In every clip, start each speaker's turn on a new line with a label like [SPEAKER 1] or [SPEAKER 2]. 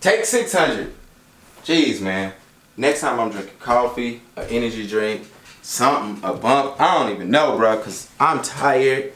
[SPEAKER 1] Take 600. Jeez, man. Next time I'm drinking coffee, an energy drink, something, a bump. I don't even know, bro, because I'm tired.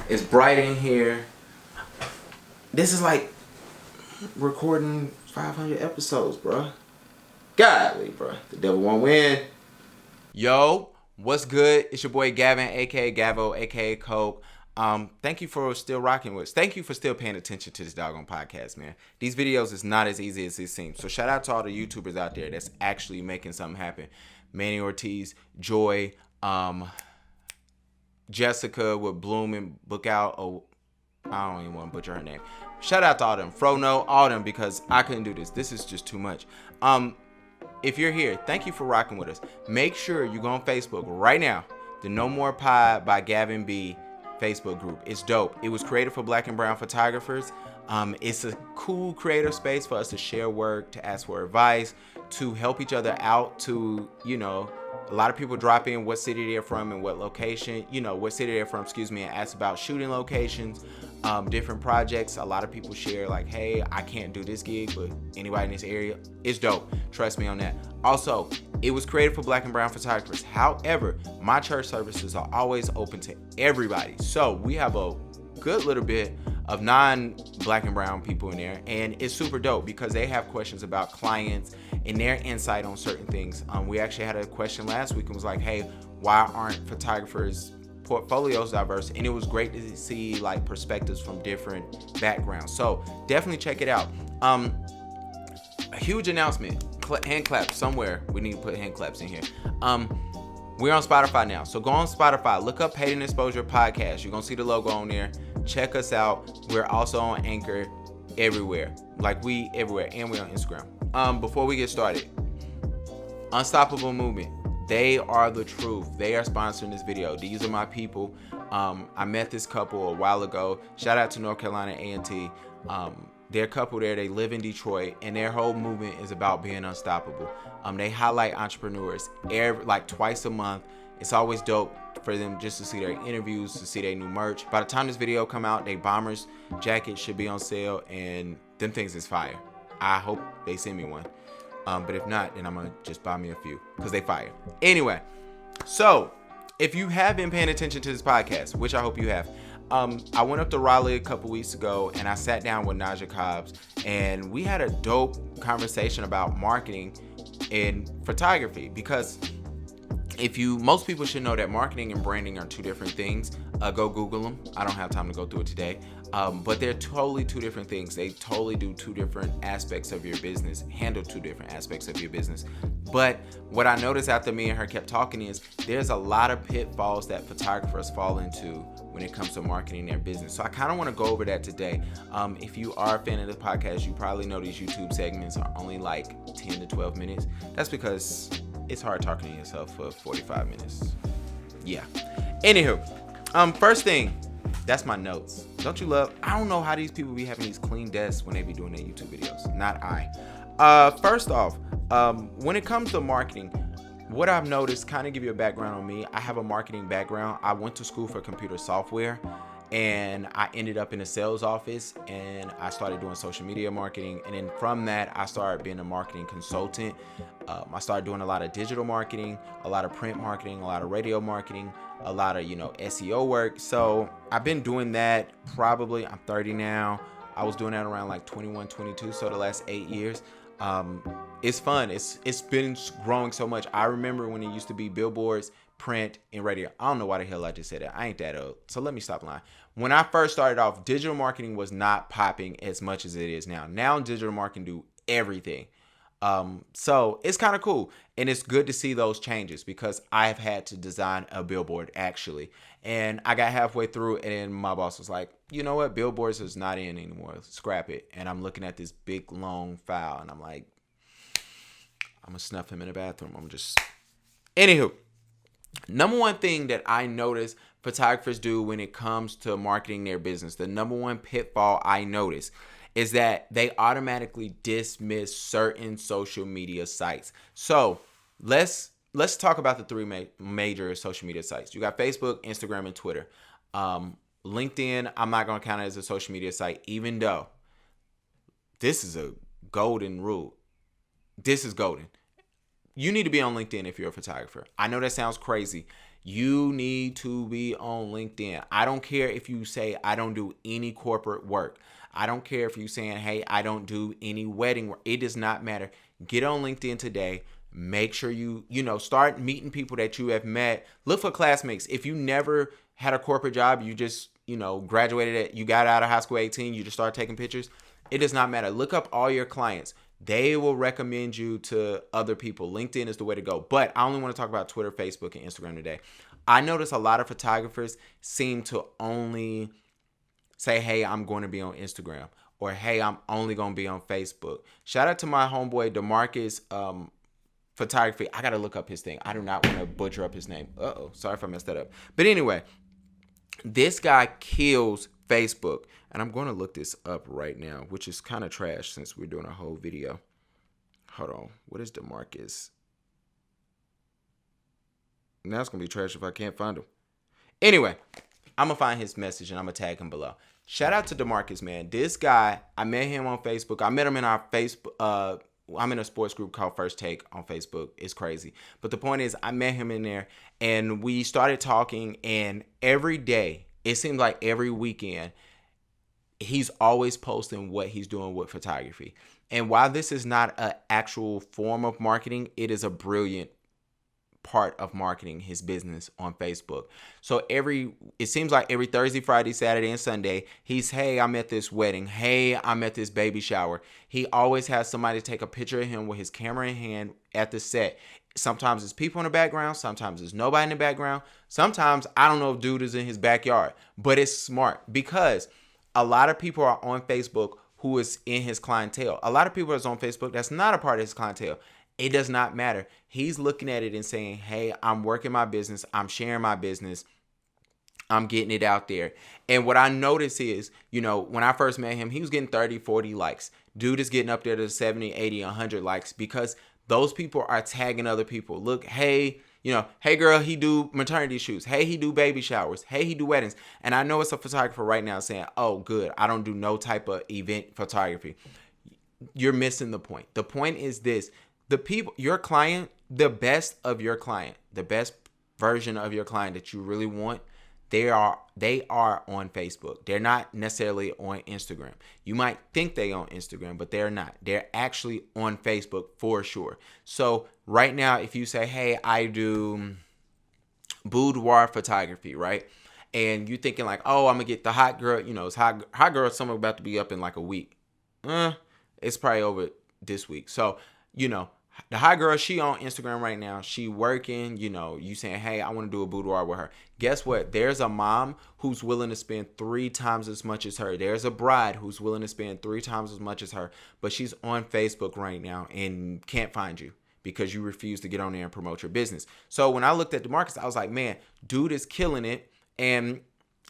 [SPEAKER 1] It's bright in here. This is like recording 500 episodes, bro. Golly, bro. The devil won't win. Yo, what's good? It's your boy Gavin, a.k.a. Gavo, a.k.a. Coke. Thank you for still rocking with us. Thank you for still paying attention to this doggone podcast, man. These videos is not as easy as it seems. So shout out to all the YouTubers out there that's actually making something happen. Manny Ortiz, Joy, Jessica with Bloom and Book Out. Oh, I don't even want to butcher her name. Shout out to all them. Frono, all them, because I couldn't do this. This is just too much. If you're here, thank you for rocking with us. Make sure you go on Facebook right now. The No More Pie by Gavin B. Facebook group. It's dope. It was created for Black and brown photographers. It's a cool creative space for us to share work, to ask for advice, to help each other out, to, a lot of people drop in what city they're from and what location, what city they're from, and ask about shooting locations, different projects. A lot of people share like, hey, I can't do this gig, but anybody in this area, it's dope. Trust me on that. Also, it was created for Black and brown photographers. However, my church services are always open to everybody. So we have a good little bit of non-Black and brown people in there, and it's super dope because they have questions about clients and their insight on certain things. We actually had a question last week and was like, hey, why aren't photographers' portfolios diverse? And it was great to see like perspectives from different backgrounds. So definitely check it out. A huge announcement. Hand claps somewhere. We need to put hand claps in here. We're on Spotify now. So go on Spotify, look up Hate and Exposure Podcast. You're going to see the logo on there. Check us out. We're also on Anchor everywhere. Everywhere. And we're on Instagram. Before we get started, Unstoppable Movement. They are the truth. They are sponsoring this video. These are my people. I met this couple a while ago. Shout out to North Carolina A&T. They're a couple there. They live in Detroit, and their whole movement is about being unstoppable. They highlight entrepreneurs twice a month. It's always dope for them just to see their interviews, to see their new merch. By the time this video come out, they Bombers jackets should be on sale, and them things is fire. I hope they send me one. But if not, then I'm gonna just buy me a few because they fire. Anyway, so if you have been paying attention to this podcast, which I hope you have, I went up to Raleigh a couple weeks ago and I sat down with Naja Cobbs and we had a dope conversation about marketing in photography, because most people should know that marketing and branding are two different things. Go Google them. I don't have time to go through it today. But they're totally two different things. They totally do two different aspects of your business, handle two different aspects of your business. But what I noticed after me and her kept talking is there's a lot of pitfalls that photographers fall into when it comes to marketing their business. So I kind of want to go over that today. If you are a fan of this podcast, you probably know these YouTube segments are only like 10 to 12 minutes. That's because it's hard talking to yourself for 45 minutes. Yeah. Anywho, first thing, that's my notes. Don't you love? I don't know how these people be having these clean desks when they be doing their YouTube videos. Not I. First off, when it comes to marketing, what I've noticed, kind of give you a background on me. I have a marketing background. I went to school for computer software, and I ended up in a sales office, and I started doing social media marketing. And then from that, I started being a marketing consultant. I started doing a lot of digital marketing, a lot of print marketing, a lot of radio marketing, a lot of, SEO work. So I've been doing that probably, I'm 30 now. I was doing that around like 21, 22. So the last 8 years. It's fun. It's been growing so much. I remember when it used to be billboards, print, and radio. I don't know why the hell I just said that. I ain't that old. So let me stop lying. When I first started off, digital marketing was not popping as much as it is now. Now digital marketing do everything. So it's kind of cool. And it's good to see those changes because I've had to design a billboard actually. And I got halfway through and then my boss was like, you know what? Billboards is not in anymore. Scrap it. And I'm looking at this big long file and I'm like, I'm gonna snuff him in the bathroom. Anywho, number one thing that I notice photographers do when it comes to marketing their business, the number one pitfall I notice is that they automatically dismiss certain social media sites. So let's talk about the three major social media sites. You got Facebook, Instagram, and Twitter. LinkedIn, I'm not going to count it as a social media site, even though this is a golden rule. This is golden. You need to be on LinkedIn if you're a photographer. I know that sounds crazy. You need to be on LinkedIn. I don't care if you say I don't do any corporate work. I don't care if you're saying, hey, I don't do any wedding work. It does not matter. Get on LinkedIn today. Make sure you start meeting people that you have met. Look for classmates. If you never had a corporate job, you just, graduated you got out of high school at 18, you just start taking pictures. It does not matter. Look up all your clients. They will recommend you to other people. LinkedIn is the way to go. But I only want to talk about Twitter, Facebook, and Instagram today. I notice a lot of photographers seem to only say, hey, I'm going to be on Instagram, or hey, I'm only going to be on Facebook. Shout out to my homeboy, DeMarcus Photography. I got to look up his thing. I do not want to butcher up his name. Sorry if I messed that up. But anyway, this guy kills Facebook. And I'm going to look this up right now, which is kind of trash since we're doing a whole video. Hold on. What is DeMarcus? Now it's going to be trash if I can't find him. Anyway, I'm going to find his message and I'm going to tag him below. Shout out to DeMarcus, man. This guy, I met him on Facebook. I met him in our Facebook. I'm in a sports group called First Take on Facebook. It's crazy. But the point is, I met him in there and we started talking. And every day, it seemed like every weekend, he's always posting what he's doing with photography. And while this is not an actual form of marketing, it is a brilliant part of marketing his business on Facebook. So it seems like every Thursday, Friday, Saturday, and Sunday, he's, hey, I'm at this wedding. Hey, I'm at this baby shower. He always has somebody take a picture of him with his camera in hand at the set. Sometimes it's people in the background. Sometimes it's nobody in the background. Sometimes I don't know if dude is in his backyard, but it's smart because a lot of people are on Facebook who is in his clientele. A lot of people is on Facebook that's not a part of his clientele. It does not matter. He's looking at it and saying, hey, I'm working my business. I'm sharing my business. I'm getting it out there. And what I notice is, when I first met him, he was getting 30, 40 likes. Dude is getting up there to 70, 80, 100 likes because those people are tagging other people. Look, hey, hey girl, he do maternity shoots. Hey, he do baby showers. Hey, he do weddings. And I know it's a photographer right now saying, oh, good, I don't do no type of event photography. You're missing the point. The point is this. The people, your client, the best of your client, the best version of your client that you really want, they are on Facebook. They're not necessarily on Instagram. You might think they on Instagram, but they're not. They're actually on Facebook for sure. So right now, if you say, hey, I do boudoir photography, right? And you're thinking like, oh, I'm gonna get the hot girl, it's hot girl summer about to be up in like a week. It's probably over this week. So, the hot girl, she on Instagram right now. She working, you saying, hey, I want to do a boudoir with her. Guess what? There's a mom who's willing to spend 3 times as much as her. There's a bride who's willing to spend 3 times as much as her. But she's on Facebook right now and can't find you because you refuse to get on there and promote your business. So when I looked at DeMarcus, I was like, man, dude is killing it. And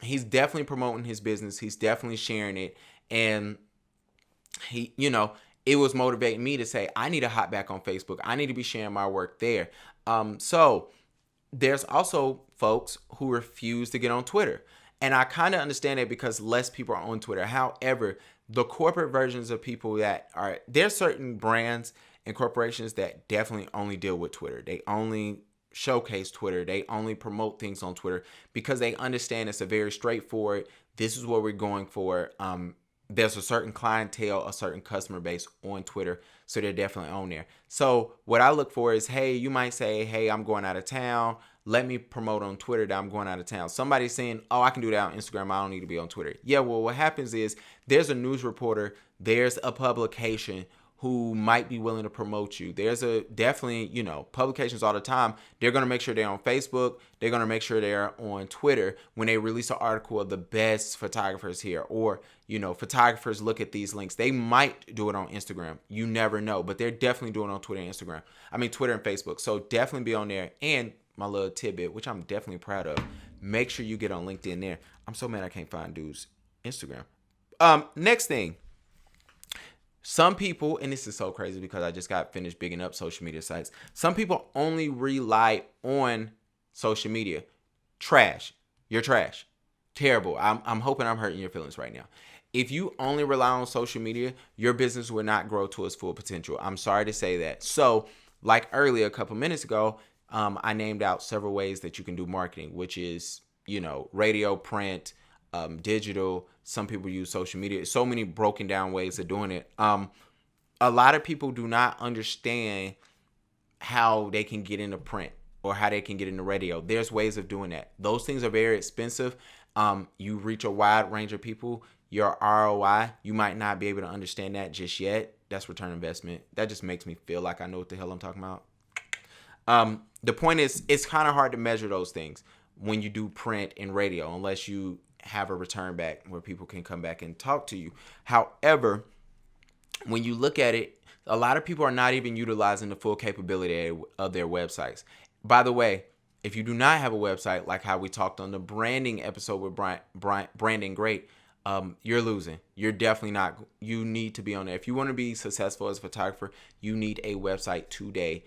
[SPEAKER 1] he's definitely promoting his business. He's definitely sharing it. And he, it was motivating me to say, I need to hop back on Facebook. I need to be sharing my work there. So there's also folks who refuse to get on Twitter. And I kind of understand it because less people are on Twitter. However, the corporate versions of people there's certain brands and corporations that definitely only deal with Twitter. They only showcase Twitter. They only promote things on Twitter because they understand it's a very straightforward, this is what we're going for. There's a certain clientele, a certain customer base on Twitter, so they're definitely on there. So what I look for is, hey, you might say, hey, I'm going out of town. Let me promote on Twitter that I'm going out of town. Somebody's saying, oh, I can do that on Instagram. I don't need to be on Twitter. Yeah, well, what happens is there's a news reporter, there's a publication who might be willing to promote you. There's definitely, publications all the time. They're going to make sure they're on Facebook. They're going to make sure they're on Twitter when they release an article of the best photographers here, or, photographers look at these links. They might do it on Instagram. You never know, but they're definitely doing it on Twitter and Instagram. Twitter and Facebook. So definitely be on there. And my little tidbit, which I'm definitely proud of, make sure you get on LinkedIn there. I'm so mad I can't find dude's Instagram. Next thing. Some people, and this is so crazy because I just got finished bigging up social media sites. Some people only rely on social media. Trash. You're trash. Terrible. I'm hoping I'm hurting your feelings right now. If you only rely on social media, your business will not grow to its full potential. I'm sorry to say that. So, like earlier, a couple minutes ago, I named out several ways that you can do marketing, which is, radio, print, digital. Some people use social media. So many broken down ways of doing it. A lot of people do not understand how they can get into print or how they can get into radio. There's ways of doing that. Those things are very expensive. You reach a wide range of people. Your ROI, you might not be able to understand that just yet. That's return investment. That just makes me feel like I know what the hell I'm talking about. The point is, it's kind of hard to measure those things when you do print and radio, unless you have a return back where people can come back and talk to you. However, when you look at it, a lot of people are not even utilizing the full capability of their websites. By the way, if you do not have a website, like how we talked on the branding episode with Branding Great, you're losing. You're definitely not. You need to be on there. If you want to be successful as a photographer, you need a website today.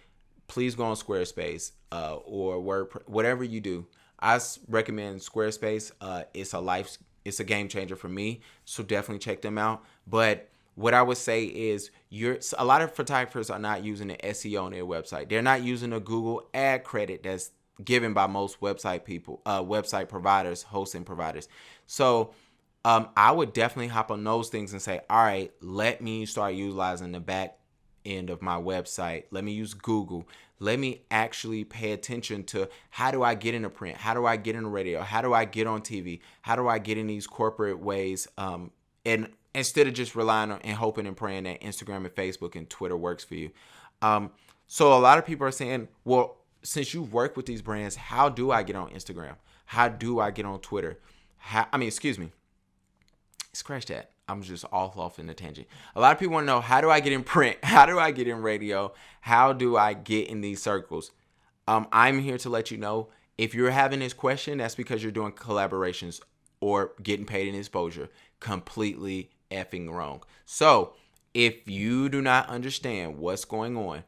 [SPEAKER 1] Please go on Squarespace or WordPress, whatever you do. I recommend Squarespace. It's a game changer for me. So definitely check them out. But what I would say is a lot of photographers are not using the SEO on their website. They're not using the Google ad credit that's given by most website providers, hosting providers. So I would definitely hop on those things and say, all right, let me start utilizing the back end of my website. Let me use Google. Let me actually pay attention to how do I get into print? How do I get into radio? How do I get on TV? How do I get in these corporate ways? And instead of just relying on and hoping and praying that Instagram and Facebook and Twitter works for you. So a lot of people are saying, well, since you've worked with these brands, how do I get on Instagram? How do I get on Twitter? Scratch that. I'm just off in the tangent. A lot of people want to know, how do I get in print? How do I get in radio? How do I get in these circles? I'm here to let you know, if you're having this question, that's because you're doing collaborations or getting paid in exposure. Completely effing wrong. So if you do not understand what's going on,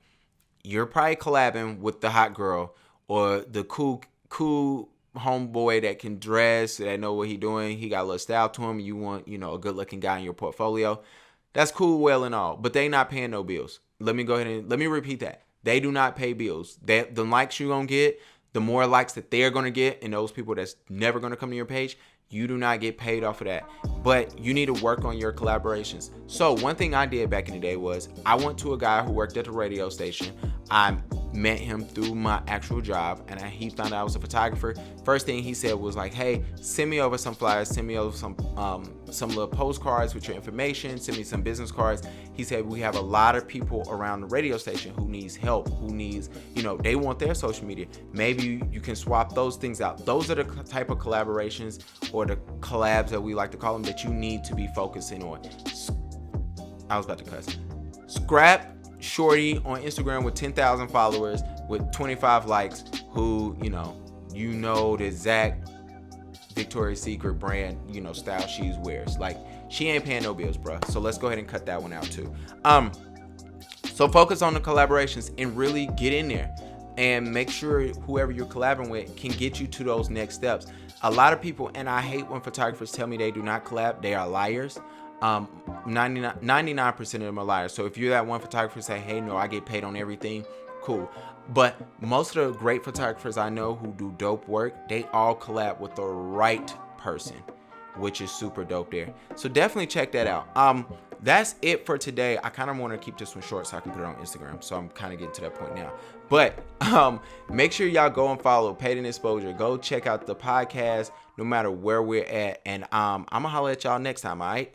[SPEAKER 1] you're probably collabing with the hot girl or the cool homeboy that can dress, that know what he doing. He got a little style to him. You want, a good looking guy in your portfolio. That's cool, well and all, but they not paying no bills. Let me repeat that. They do not pay bills. The likes you're going to get, the more likes that they're going to get, and those people that's never going to come to your page, you do not get paid off of that. But you need to work on your collaborations. So one thing I did back in the day was I went to a guy who worked at the radio station. I met him through my actual job, and he found out I was a photographer. First thing he said was like, hey, send me over some flyers, send me over some little postcards with your information, send me some business cards. He said, we have a lot of people around the radio station who needs help, who needs, they want their social media. Maybe you can swap those things out. Those are the type of collaborations or the collabs that we like to call them that you need to be focusing on. I was about to cuss. Scrap shorty on Instagram with 10,000 followers with 25 likes who, the exact Victoria's Secret brand, style she wears. Like, she ain't paying no bills, bro. So let's go ahead and cut that one out too. So focus on the collaborations and really get in there and make sure whoever you're collaborating with can get you to those next steps. A lot of people, and I hate when photographers tell me they do not collab, they are liars. 99% of them are liars. So if you're that one photographer say, hey, no, I get paid on everything, cool. But most of the great photographers I know who do dope work, they all collab with the right person, which is super dope there. So definitely check that out. That's it for today. I kind of want to keep this one short so I can put it on Instagram. So I'm kind of getting to that point now. But make sure y'all go and follow Paid in Exposure. Go check out the podcast no matter where we're at. And I'm going to holler at y'all next time, all right?